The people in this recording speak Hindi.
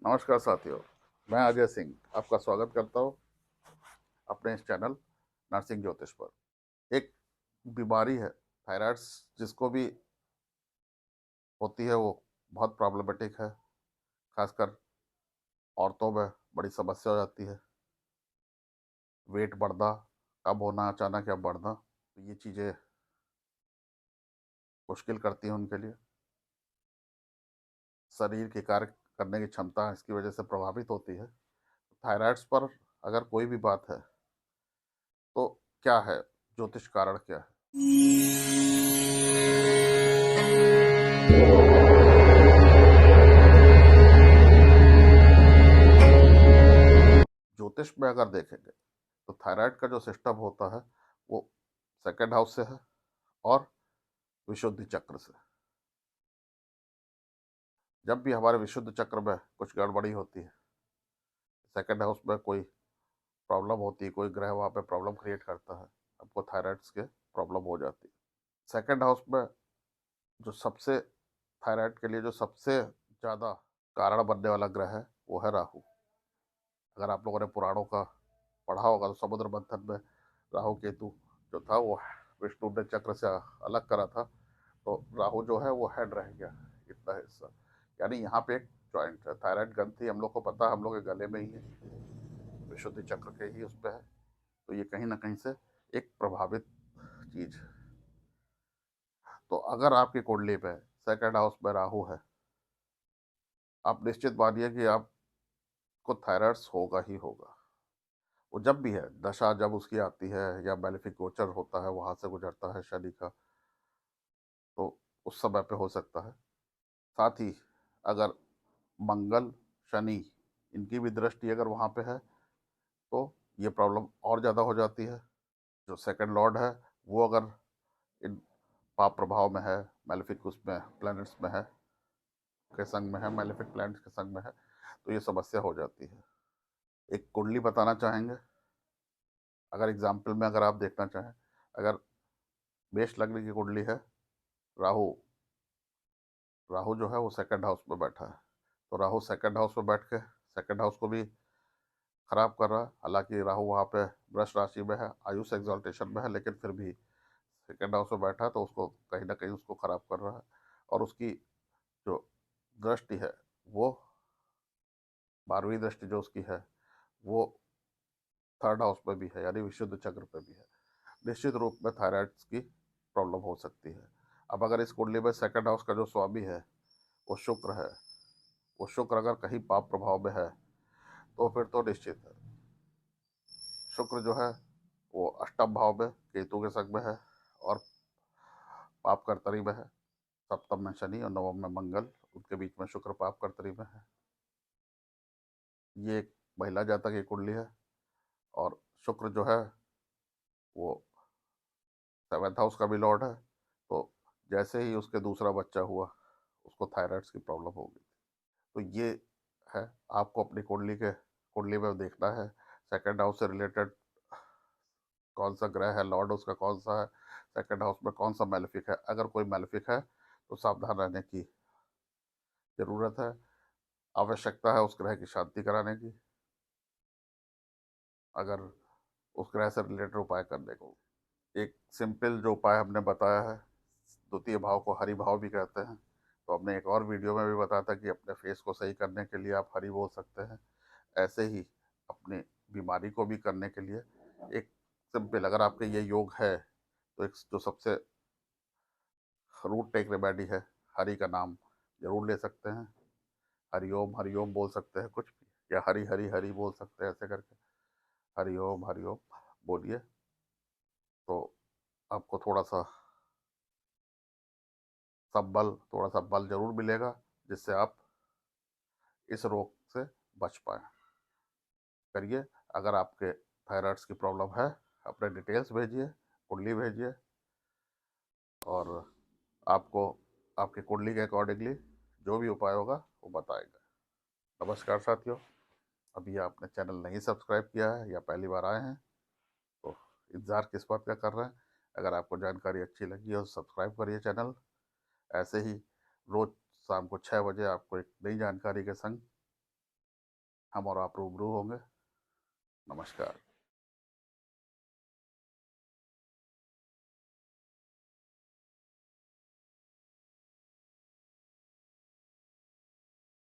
नमस्कार साथियों, मैं अजय सिंह आपका स्वागत करता हूँ अपने इस चैनल नर्सिंग ज्योतिष पर। एक बीमारी है थायराइड्स, जिसको भी होती है वो बहुत प्रॉब्लमेटिक है। खासकर औरतों में बड़ी समस्या हो जाती है। वेट बढ़ना, कम होना, अचानक या बढ़ना, तो ये चीज़ें मुश्किल करती हैं उनके लिए। शरीर की कार्य करने की क्षमता इसकी वजह से प्रभावित होती है। थायराइड्स पर अगर कोई भी बात है तो क्या है, ज्योतिष कारण क्या है? ज्योतिष में अगर देखेंगे तो थायराइड का जो सिस्टम होता है वो सेकंड हाउस से है और विशुद्धि चक्र से। जब भी हमारे विशुद्ध चक्र में कुछ गड़बड़ी होती है, सेकंड हाउस में कोई प्रॉब्लम होती है, कोई ग्रह वहाँ पे प्रॉब्लम क्रिएट करता है, आपको थायराइड्स के प्रॉब्लम हो जाती है। सेकंड हाउस में जो सबसे थायराइड के लिए जो सबसे ज़्यादा कारण बनने वाला ग्रह है वो है राहु। अगर आप लोगों ने पुराणों का पढ़ा होगा तो समुद्र मंथन में राहु केतु जो था वो विष्णु ने चक्र से अलग करा था, तो राहु जो है वो हेड रह गया इतना हिस्सा। यानी यहाँ पे एक जॉइंट है, थायराइड ग्रंथि हम लोग को पता है, हम लोग के गले में ही है, विशुद्धि चक्र के ही उस पर है। तो ये कहीं ना कहीं से एक प्रभावित चीज है। तो अगर आपकी कुंडली पे सेकंड हाउस में राहु है, आप निश्चित मानिए कि आपको थायराइड्स होगा ही होगा। वो जब भी है, दशा जब उसकी आती है या मैलेफिक गोचर होता है, वहां से गुजरता है शनि का, तो उस समय पे हो सकता है। साथ ही अगर मंगल, शनि, इनकी भी दृष्टि अगर वहाँ पे है तो ये प्रॉब्लम और ज़्यादा हो जाती है। जो सेकंड लॉर्ड है वो अगर इन पाप प्रभाव में है, मैलेफिक उसमें प्लैनेट्स में है, के संग में है, मैलेफिक प्लैनेट्स के संग में है, तो ये समस्या हो जाती है। एक कुंडली बताना चाहेंगे, अगर एग्जाम्पल में अगर आप देखना चाहें, अगर मेष लग्न की कुंडली है, राहु राहु जो है वो सेकंड हाउस में बैठा है, तो राहु सेकंड हाउस में बैठ के सेकंड हाउस को भी खराब कर रहा है। हालांकि राहु वहाँ पे वृष राशि में है, आयुष एग्जॉल्टेशन में है, लेकिन फिर भी सेकंड हाउस में बैठा है तो उसको कहीं ना कहीं उसको खराब कर रहा है। और उसकी जो दृष्टि है वो 12वीं दृष्टि जो उसकी है वो थर्ड हाउस में भी है, यानी विशुद्ध चक्र पे भी है। निश्चित रूप में थायराइड की प्रॉब्लम हो सकती है। अब अगर इस कुंडली में सेकंड हाउस का जो स्वामी है वो शुक्र है, वो शुक्र अगर कहीं पाप प्रभाव में है तो फिर तो निश्चित है। शुक्र जो है वो अष्टम भाव में केतु के संग में है और पाप कर्तरी में है। सप्तम में शनि और नवम में मंगल, उनके बीच में शुक्र पाप कर्तरी में है। ये एक महिला जातक की कुंडली है और शुक्र जो है वो सेवेंथ हाउस का भी लॉर्ड है। तो जैसे ही उसके दूसरा बच्चा हुआ उसको थायराइड्स की प्रॉब्लम हो गई। तो ये है, आपको अपनी कुंडली में देखना है सेकंड हाउस से रिलेटेड कौन सा ग्रह है, लॉर्ड उसका कौन सा है, सेकंड हाउस में कौन सा मैलेफिक है। अगर कोई मैलेफिक है तो सावधान रहने की जरूरत है, आवश्यकता है उस ग्रह की शांति कराने की, अगर उस ग्रह से रिलेटेड उपाय करने को। एक सिंपल जो उपाय हमने बताया है, द्वितीय भाव को हरि भाव भी कहते हैं, तो हमने एक और वीडियो में भी बताया था कि अपने फेस को सही करने के लिए आप हरि बोल सकते हैं। ऐसे ही अपनी बीमारी को भी करने के लिए एक सिंपल, अगर आपके ये योग है तो एक जो सबसे रूट टेक रेमेडी है, हरि का नाम जरूर ले सकते हैं। हरिओम बोल सकते हैं कुछ भी, या हरि हरि हरि बोल सकते हैं, ऐसे करके हरिओम बोलिए, तो आपको थोड़ा सा थोड़ा सा बल जरूर मिलेगा, जिससे आप इस रोग से बच पाए। करिए। अगर आपके थायराइड्स की प्रॉब्लम है, अपने डिटेल्स भेजिए, कुंडली भेजिए, और आपको आपकी कुंडली के अकॉर्डिंगली जो भी उपाय होगा वो बताएगा। नमस्कार साथियों, अभी आपने चैनल नहीं सब्सक्राइब किया है या पहली बार आए हैं तो इंतज़ार किस बात का कर रहे हैं। अगर आपको जानकारी अच्छी लगी हो तो सब्सक्राइब करिए चैनल। ऐसे ही रोज़ शाम को 6 बजे आपको एक नई जानकारी के संग हम और आप रूबरू होंगे। नमस्कार।